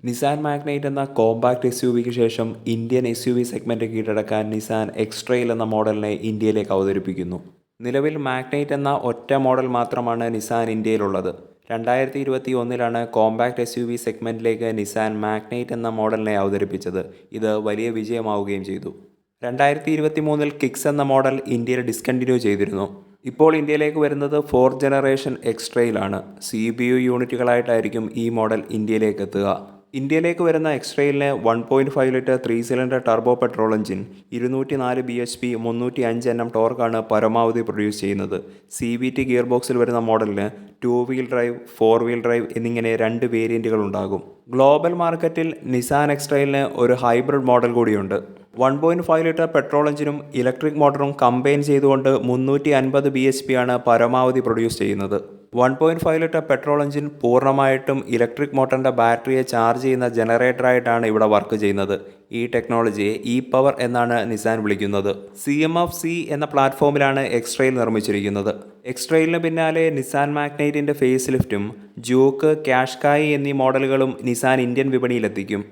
Nissan Magnite എന്ന compact S U വിക്ക് ശേഷം Indian S U V segment കീഴടക്കാൻ നിസാൻ എക്സ്ട്രെയിൽ എന്ന മോഡലിനെ ഇന്ത്യയിലേക്ക് അവതരിപ്പിക്കുന്നു. നിലവിൽ മാഗ്നൈറ്റ് എന്ന ഒറ്റ മോഡൽ മാത്രമാണ് നിസാൻ ഇന്ത്യയിലുള്ളത്. 2021 കോമ്പാക്ട് എസ് യു വി സെഗ്മെൻറ്റിലേക്ക് നിസാൻ മാഗ്നൈറ്റ് എന്ന മോഡലിനെ അവതരിപ്പിച്ചത്. ഇത് വലിയ വിജയമാവുകയും ചെയ്തു. 2023 കിക്സ് എന്ന മോഡൽ ഇന്ത്യയിൽ ഡിസ്കണ്ടിന്യൂ ചെയ്തിരുന്നു. ഇപ്പോൾ ഇന്ത്യയിലേക്ക് വരുന്നത് 4th ജനറേഷൻ എക്സ്ട്രെയിലാണ്. CPU യൂണിറ്റുകളായിട്ടായിരിക്കും ഈ മോഡൽ ഇന്ത്യയിലേക്ക് എത്തുക. ഇന്ത്യയിലേക്ക് വരുന്ന എക്സ്ട്രെയിലിന് 1.5 litre 3 cylinder turbo petrol engine, 204 bhp, 305 Nm ടോർക്കാണ് പരമാവധി പ്രൊഡ്യൂസ് ചെയ്യുന്നത്. CVT ഗിയർ ബോക്സിൽ വരുന്ന മോഡലിന് 2 വീൽ ഡ്രൈവ്, 4 വീൽ ഡ്രൈവ് എന്നിങ്ങനെ 2 വേരിയൻറ്റുകൾ ഉണ്ടാകും. ഗ്ലോബൽ മാർക്കറ്റിൽ നിസാൻ എക്സ്ട്രെയിലിന് ഒരു ഹൈബ്രിഡ് മോഡൽ കൂടിയുണ്ട്. 1.5 ലിറ്റർ പെട്രോൾ എഞ്ചിനും ഇലക്ട്രിക് മോട്ടറും കമ്പൈൻ ചെയ്തുകൊണ്ട് 350 bhp ആണ് പരമാവധി പ്രൊഡ്യൂസ് ചെയ്യുന്നത്. 1.5 ലിറ്റർ പെട്രോൾ എഞ്ചിൻ പൂർണ്ണമായിട്ടും ഇലക്ട്രിക് മോട്ടറിൻ്റെ ബാറ്ററിയെ ചാർജ് ചെയ്യുന്ന ജനറേറ്ററായിട്ടാണ് ഇവിടെ വർക്ക് ചെയ്യുന്നത്. ഈ ടെക്നോളജിയെ പവർ എന്നാണ് നിസാൻ വിളിക്കുന്നത്. CMF-C എന്ന പ്ലാറ്റ്ഫോമിലാണ് എക്സ്ട്രെയിൽ നിർമ്മിച്ചിരിക്കുന്നത്. എക്സ്ട്രെയിലിന് പിന്നാലെ നിസാൻ മാഗ്നൈറ്റിൻ്റെ ഫേസ് ലിഫ്റ്റും ജൂക്ക്, കാഷ്കായി എന്നീ മോഡലുകളും നിസാൻ ഇന്ത്യൻ വിപണിയിലെത്തിക്കും.